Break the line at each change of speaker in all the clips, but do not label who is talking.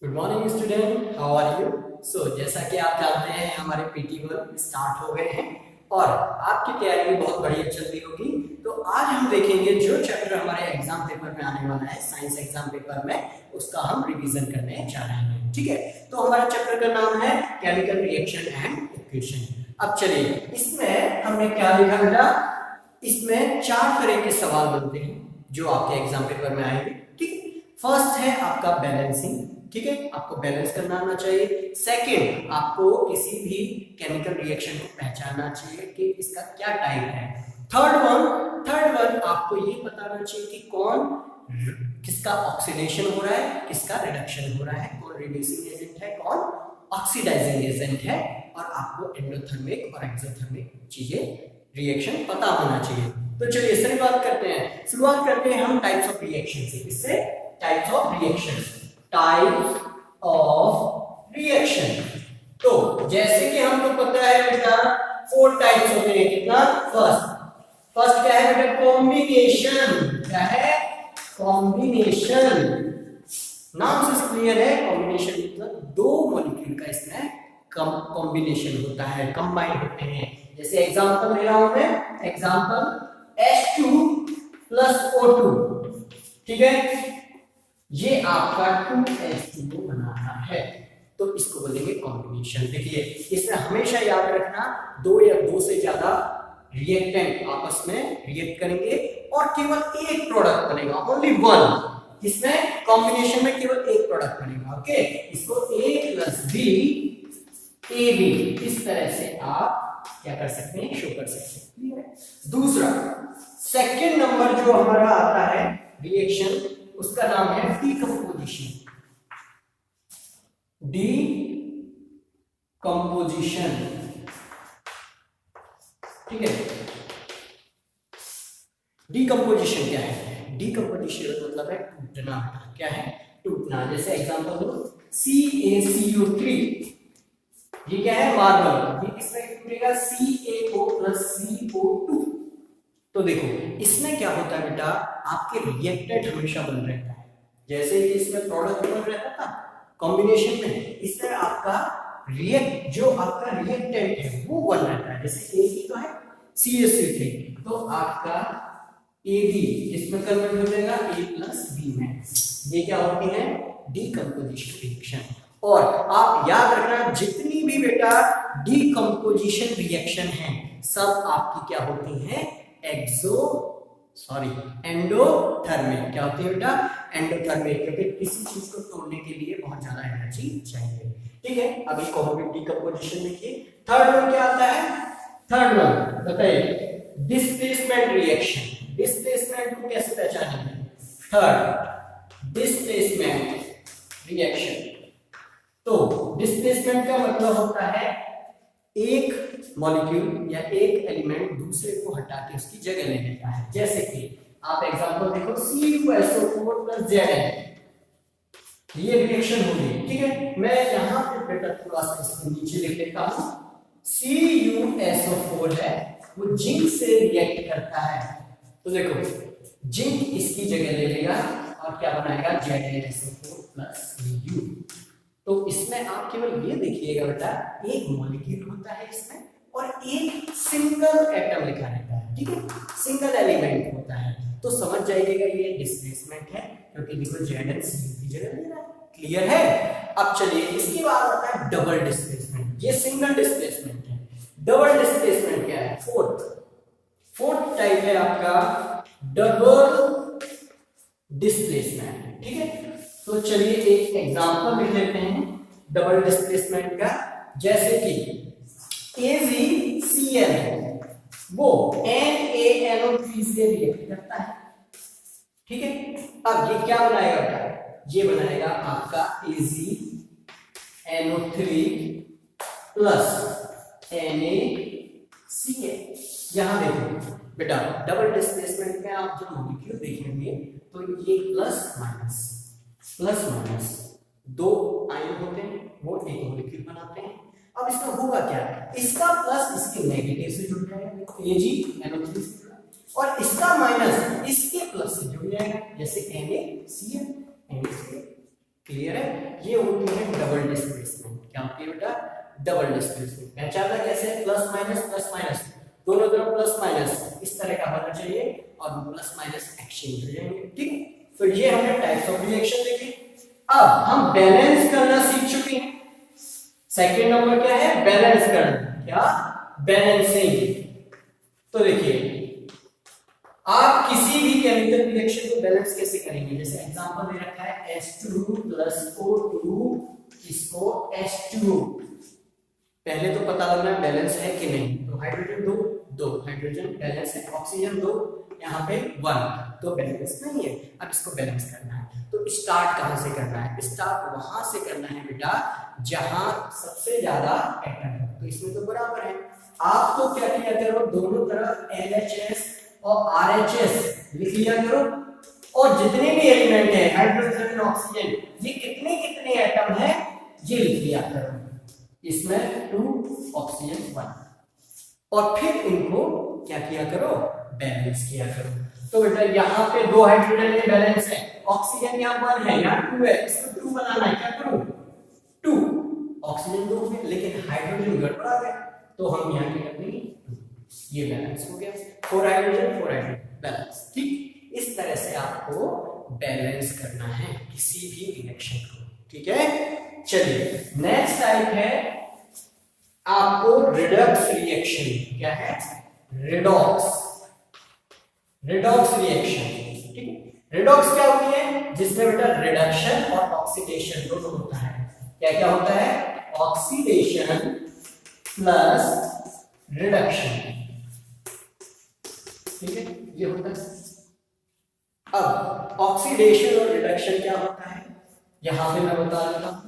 Good morning student, how are you. जैसा कि आप जानते हैं हमारे PT1 स्टार्ट हो गए हैं और आपकी तैयारी भी बहुत बढ़िया चल रही होगी। तो आज हम देखेंगे जो चैप्टर हमारे एग्जाम पेपर में आने वाला है, साइंस एग्जाम पेपर में, उसका हम रिवीजन करने जा रहे हैं। ठीक है, तो हमारा चैप्टर का नाम है केमिकल रिएक्शन एंड इक्वेशन। अब चलिए, इसमें हमने क्या लिखा बेटा, इसमें 4 तरह के सवाल बनते हैं जो आपके एग्जाम पेपर में आएंगे। ठीक है, फर्स्ट है आपका बैलेंसिंग। ठीक है, आपको बैलेंस करना आना चाहिए। सेकंड, आपको किसी भी केमिकल रिएक्शन को पहचानना चाहिए कि इसका क्या टाइप है। थर्ड वन आपको ये बताना चाहिए कि किसका ऑक्सीडेशन हो रहा है, किसका रिडक्शन हो रहा है, कौन रिड्यूसिंग एजेंट है, कौन ऑक्सीडाइजिंग एजेंट है। और आपको एंडोथर्मिक और एक्सोथर्मिक चीजें रिएक्शन पता होना चाहिए। तो चलिए शुरुआत करते हैं हम टाइप्स ऑफ रिएक्शन से। किससे? Types of reaction. Types of reaction. तो जैसे कि हमको पता है बेटा 4 टाइप्स होते हैं। कितना? फर्स्ट क्या है बेटा? कॉम्बिनेशन। क्या है? कॉम्बिनेशन। नाम से क्लियर है, कॉम्बिनेशन मतलब 2 मॉलिक्यूल का इसमें कॉम्बिनेशन होता है, कंबाइन होते हैं। जैसे एग्जांपल ले रहा हूं मैं, एग्जांपल H2 + O2। ठीक है, ये आपका 2H2O बना रहा है, तो इसको बोलेंगे कॉम्बिनेशन। देखिए, इसमें हमेशा याद रखना 2 या 2 से ज्यादा रिएक्टेंट आपस में रिएक्ट करेंगे और केवल एक प्रोडक्ट बनेगा, ओनली वन। इसमें कॉम्बिनेशन में केवल एक प्रोडक्ट बनेगा। ओके, इसको A + B AB इस तरह से आप क्या कर सकते हैं, शो कर सकते हैं। क्लियर है? दूसरा, सेकंड नंबर जो हमारा आता है रिएक्शन, उसका नाम है डीकंपोजिशन। डीकंपोजिशन। ठीक है, डीकंपोजिशन क्या है? डीकंपोजिशन मतलब है टूटना। क्या है? टूटना। जैसे एग्जांपल लो, CaCO3, ये क्या है? मार्बल। ये किसमें टूटेगा? CaO + CO2। तो देखो, इसमें क्या होता है बेटा, आपके रिएक्टेंट हमेशा बन रहता है। जैसे कि इसमें प्रोडक्ट बन रहता था कॉम्बिनेशन में, इस तरह आपका जो आपका रिएक्टेंट है वो बन रहता है। जैसे A की तो है CaCO3, तो आपका AB इसमें कन्वर्ट हो जाएगा A + B में। ये क्या होती है? Decomposition reaction. और आप याद रखना, जितनी भी बेटा डीकंपोजिशन रिएक्शन है, सब आपकी क्या होती हैं? एंडोथर्मिक। क्या होती है बेटा? एंडोथर्मिक, क्योंकि किसी चीज को तोड़ने के लिए बहुत ज्यादा एनर्जी चाहिए। ठीक है, अभी कहोगे डीकंपोजिशन देखिए। थर्ड वन क्या आता है? थर्ड वन बताइए, डिस्प्लेसमेंट रिएक्शन। डिस्प्लेसमेंट को कैसे पहचानेंगे? Third, displacement reaction. तो डिस्प्लेसमेंट का मतलब होता है एक मॉलिक्यूल या एक एलिमेंट दूसरे को हटा के उसकी जगह ले लेता है। जैसे कि आप एग्जांपल देखो, CuSO4 + Zn, ये रिएक्शन होगी। ठीक है, मैं यहां पे बेटा थोड़ा सा इसको नीचे लिख लेता हूं। CuSO4 है, वो जिंक से रिएक्ट करता है। तो देखो, जिंक इसकी जगह ले लेगा और क्या बनाएगा? ZnSO4 + Cu। तो इसमें आप केवल ये देखिएगा बेटा, एक मॉलिक्यूल होता है इसमें और एक सिंगल एटम लिखा रहता है। ठीक है, सिंगल एलिमेंट होता है। तो समझ जाइएगा ये डिस्प्लेसमेंट है, क्योंकि देखो ZnCu की जगह ले रहा है। क्लियर है? अब चलिए, इसके बाद आता है डबल डिस्प्लेसमेंट। ये सिंगल डिस्प्लेसमेंट है। डबल डिस्प्लेसमेंट क्या है? फोर्थ टाइप है आपका डबल डिस्प्लेसमेंट। ठीक है, तो चलिए एक एग्जांपल लिख लेते हैं डबल डिस्प्लेसमेंट का। जैसे कि AgCl है, वो NaNO3 से रिएक्ट करता है। ठीक है, अब ये क्या बनाएगा बेटा? ये बनाएगा आपका AgNO3 + NaCl। यहां देखो बेटा, डबल डिस्प्लेसमेंट में आप जब मॉलिक्यूल देखेंगे तो ये प्लस माइनस 2 आयन होते हैं, वो एक मॉलिक्यूल बनाते हैं। अब इसमें होगा क्या? इसका प्लस इसके नेगेटिव से जुड़ जाएगा, AgNO3 से जुड़ा, और इसका माइनस इसके प्लस से जुड़ जाएगा, जैसे NaCl। क्लियर है? ये होती है डबल डिस्प्लेसमेंट। क्या होती है बेटा? Double displacement. पहचानना कैसे? प्लस माइनस दोनों तरफ प्लस माइनस इस तरह का होना चाहिए और प्लस माइनस एक्सचेंज हो जाएंगे। ठीक, तो ये हमने टाइप्स ऑफ रिएक्शन देखे। अब हम बैलेंस करना सीख चुके हैं। सेकंड नंबर क्या है? बैलेंस करना। क्या? बैलेंसिंग। तो देखिए आप किसी भी केमिकल रिएक्शन को बैलेंस कैसे करेंगे? जैसे एग्जांपल दे रखा है H2 + O2 इसको H2O। पहले तो पता लगना है बैलेंस है कि नहीं। तो हाइड्रोजन दो हाइड्रोजन बैलेंस है, ऑक्सीजन 2 यहाँ पे 1 तो बैलेंस नहीं है। अब इसको बैलेंस करना है तो स्टार्ट कहाँ से करना है? स्टार्ट वहां से करना है बेटा जहां सबसे ज्यादा एटम है। तो इसमें तो बराबर है। आपको क्या किया करो? दोनों तरफ LHS और RHS लिख लिया करो और जितने भी एलिमेंट है हाइड्रोजन ऑक्सीजन ये कितने कितने एटम है ये लिख लिया करो। इसमें 2 ऑक्सीजन 1 और फिर इनको क्या किया करो? बैलेंस किया करो। तो बेटा यहाँ पे 2 हाइड्रोजन में बैलेंस है, ऑक्सीजन यहाँ 1 है, यहाँ 2 है, इसको 2 बनाना है। क्या करूं? 2 ऑक्सीजन 2 है लेकिन हाइड्रोजन गड़बड़ा गया तो हम यहाँ क्या करेंगे? 2। ये बैलेंस हो गया। 4 हाइड्रोजन बैलेंस। ठीक, इस तरह से आपको बैलेंस करना है किसी भी रिएक्शन को। ठीक है, चलिए नेक्स्ट टाइप है आपको रिडक्स रिएक्शन। क्या है? Redox reaction. ठीक है, रिडॉक्स क्या होती है? जिसमें बेटा रिडक्शन और ऑक्सीडेशन दोनों होता है। क्या क्या होता है? Oxidation plus reduction. ठीक है, ये होता है। अब ऑक्सीडेशन और रिडक्शन क्या होता है यहां पे मैं बता देता हूं।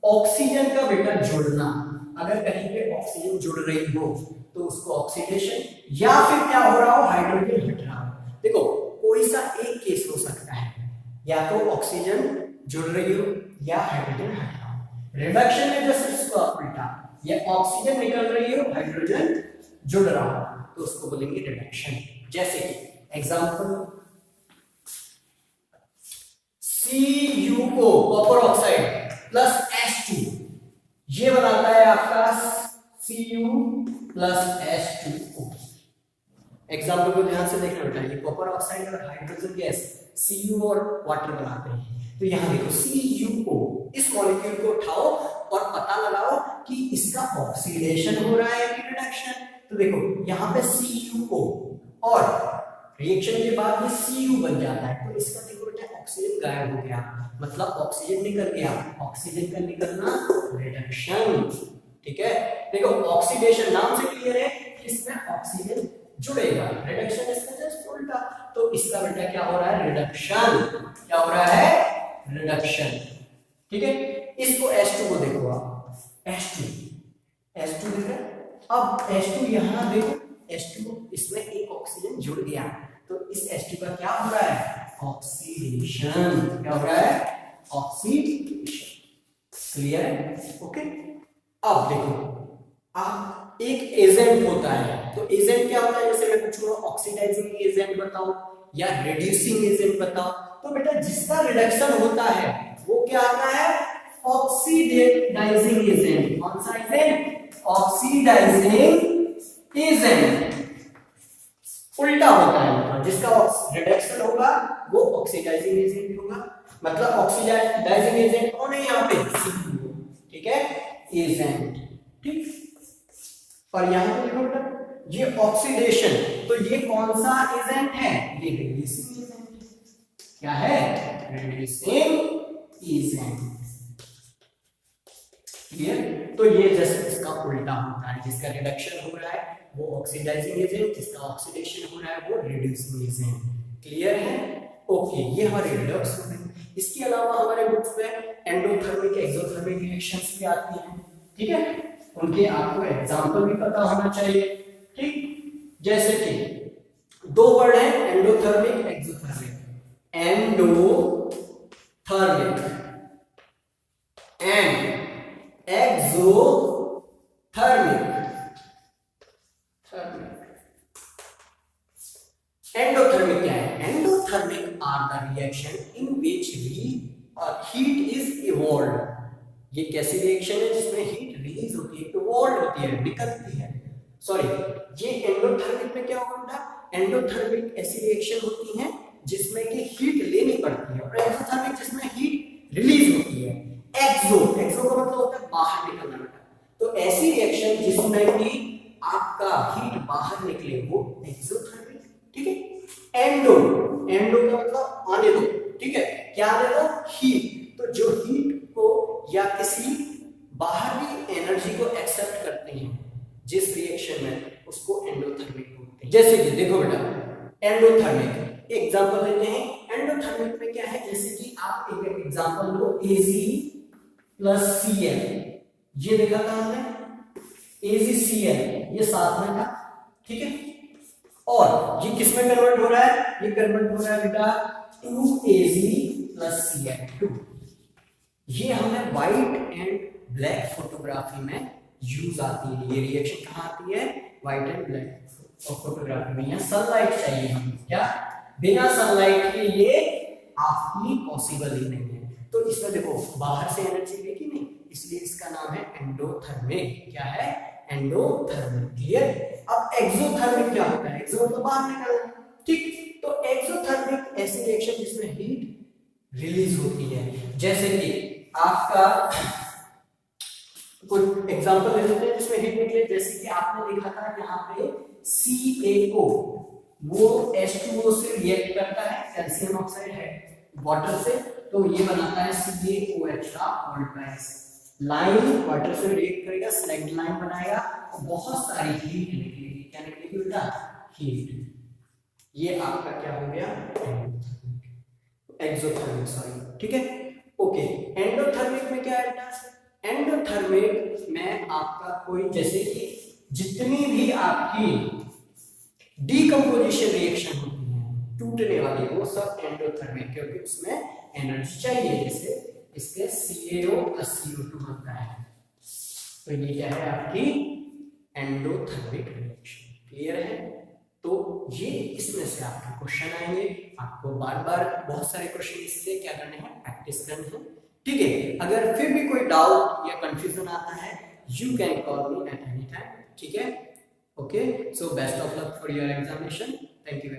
ऑक्सीजन का बेटा जुड़ना, अगर कहीं पे ऑक्सीजन जुड़ रही हो तो उसको ऑक्सीडेशन, या फिर क्या हो रहा हो? हाइड्रोजन हट रहा हो। देखो कोई सा एक केस हो सकता है, या तो ऑक्सीजन जुड़ रही हो या हाइड्रोजन हट रहा हो। रिडक्शन में जैसे इसको उल्टा, या ऑक्सीजन निकल रही हो हाइड्रोजन जुड़ रहा हो तो उसको बोलेंगे रिडक्शन। जैसे कि example CuO copper oxide plus H2 ये बनाता है आपका Cu प्लस H2O। एग्जांपल को ध्यान से देखना बेटा, ये कॉपर ऑक्साइड और हाइड्रोजन गैस Cu और वाटर बनाते हैं। तो यहां देखो CuO, इस मॉलिक्यूल को उठाओ और पता लगाओ कि इसका ऑक्सीडेशन हो रहा है कि रिडक्शन। तो देखो यहां पे CuO और रिएक्शन के बाद ये Cu बन जाता है तो इसका देखो बेटा ऑक्सीजन गायब हो गया, मतलब ऑक्सीजन निकल गया। ऑक्सीजन का निकलना रिडक्शन। ठीक है, देखो ऑक्सीडेशन नाम से क्लियर है कि इसमें ऑक्सीजन जुड़ेगा, रिडक्शन इसका जस्ट उल्टा। तो इसका बेटा क्या हो रहा है? रिडक्शन। क्या हो रहा है? रिडक्शन। ठीक है, इसको H2 को देखो आप, H2 देख रहे हैं। अब H2 यहां देखो, H2 इसमें एक ऑक्सीजन जुड़ गया तो इस H2 का क्या हो रहा है? ऑक्सीडेशन। क्या हो रहा है? ऑक्सीडेशन। क्लियर है? ओके, अब देखो आप एक एजेंट होता है, तो एजेंट क्या होता है? जैसे मैं पूछूंगा ऑक्सीडाइजिंग एजेंट बताओ या रिड्यूसिंग एजेंट बताओ, तो बेटा जिसका रिडक्शन होता है वो क्या आता है? Oxidising agent. कौन सा एजेंट? Oxidising agent. उल्टा होता है, मतलब जिसका रिडक्शन होगा वो ऑक्सीडाइजिंग एजेंट होगा। मतलब ऑक्सीडाइजिंग एजेंट कौन है यहाँ पे? CO। ठीक है, एजेंट। ठीक, और यहाँ पे देखो बेटा ये ऑक्सीडेशन, तो ये कौन सा एजेंट है? ये रिड्यूसिंग एजेंट। क्या है? Reducing agent. क्लियर? तो ये जैसे इसका उल्टा होता है, जिसका रिडक्शन हो रहा है वो ऑक्सीडाइजिंग एजेंट, जिसका ऑक्सीडेशन हो रहा है वो रिड्यूसिंग एजेंट। क्लियर है? ओके, ये हमारे रिडक्स हो गए। इसके अलावा हमारे बुक्स में एंडोथर्मिक एक्सोथर्मिक रिएक्शंस भी आती हैं। ठीक है, उनके आपको एग्जांपल भी पता होना चाहिए। ठीक, जैसे कि 2 वर्ड है endothermic exothermic. Endothermic and exothermic. Endothermic क्या है? Endothermic are the reaction in which heat is evolve. ये कैसी रिएक्शन है जिसमें हीट रिलीज होती है, इवॉल्व होती है, निकलती है। सॉरी, ये एंडोथर्मिक में क्या होगा? एंडोथर्मिक ऐसी रिएक्शन होती है जिसमें कि हीट लेनी पड़ती है, और एक्सोथर्मिक जिसमें हीट रिलीज होती है। एक्सो का मतलब होता है बाहर निकलना बेटा। तो ऐसी रिएक्शन जिसमें कि आपका हीट बाहर निकले वो एक्सोथर्मिक, ठीक है। एंडो का मतलब आने दो, ठीक है, क्या आने दो? हीट। तो जो हीट को या किसी बाहरी एनर्जी को एक्सेप्ट करते हैं जिस रिएक्शन में, उसको एंडोथर्मिक बोलते हैं। जैसे कि देखो बेटा, एंडोथर्मिक एग्जांपल लेते हैं। एंडोथर्मिक में क्या है, जैसे कि आप एक एग्जांपल लो, AgCl, ये देखा था हमने, AgCl ये साथ में था, ठीक है। और ये किस में कन्वर्ट हो रहा है? ये कन्वर्ट हो रहा है बेटा 2Ag+Cl2। ये हमें व्हाइट एंड ब्लैक फोटोग्राफी में यूज आती है। ये रिएक्शन कहाँ आती है? व्हाइट एंड ब्लैक फोटोग्राफी में। यहाँ सनलाइट चाहिए हमें, क्या? बिना सनलाइट के ये आपकी पॉसिबल ही नहीं है। तो इसमें देखो बाहर से एनर्जी लेगी नहीं, इसलिए इसका नाम है एंडोथर्मिक। क्या है? एंडोथर्मिक। क्लियर? अब एक्सोथर्मिक क्या होता है? एक्सो तो बाहर निकलना, ठीक। तो एक्सोथर्मिक ऐसी रिएक्शन जिसमें हीट रिलीज होती है। जैसे कि आपका कुछ एग्जांपल ले लेते हैं जिसमें हीट निकले। जैसे कि आपने देखा था यहाँ पे CaO, वो H2O से रिएक्ट करता है, कैल्शियम ऑक्साइड है वाटर से, तो ये बनाता है CaOH का ऑल्ट्राइस। लाइन वाटर से रिएक्ट करेगा, स्लैग्ड लाइन बनाएगा, और बहुत सारी हीट निकलेगी। क्या निकलेगी बेटा? हीट। ये आपका क्या हो गया? एक्सोथर्मिक, सॉरी, ठीक है। ओके, एंडोथर्मिक में क्या है बेटा? एंडोथर्मिक में आपका कोई, जैसे कि जितनी भी आपकी डीकंपोजिशन रिएक्शन होती है टूटने वाली, वो सब एंडोथर्मिक, क्योंकि उसमें एनर्जी चाहिए। जैसे इसके CaO+CO2 बनता है, तो ये क्या है? आपकी एंडोथर्मिक रिएक्शन। क्लियर है? तो ये इसमें से आपके क्वेश्चन आएंगे। आपको बार बार बहुत सारे क्वेश्चन इससे क्या करने हैं? प्रैक्टिस करनी है, ठीक है। अगर फिर भी कोई डाउट या कंफ्यूजन आता है, you can call me at any time, ठीक है। Okay, so best of luck for your examination. Thank you.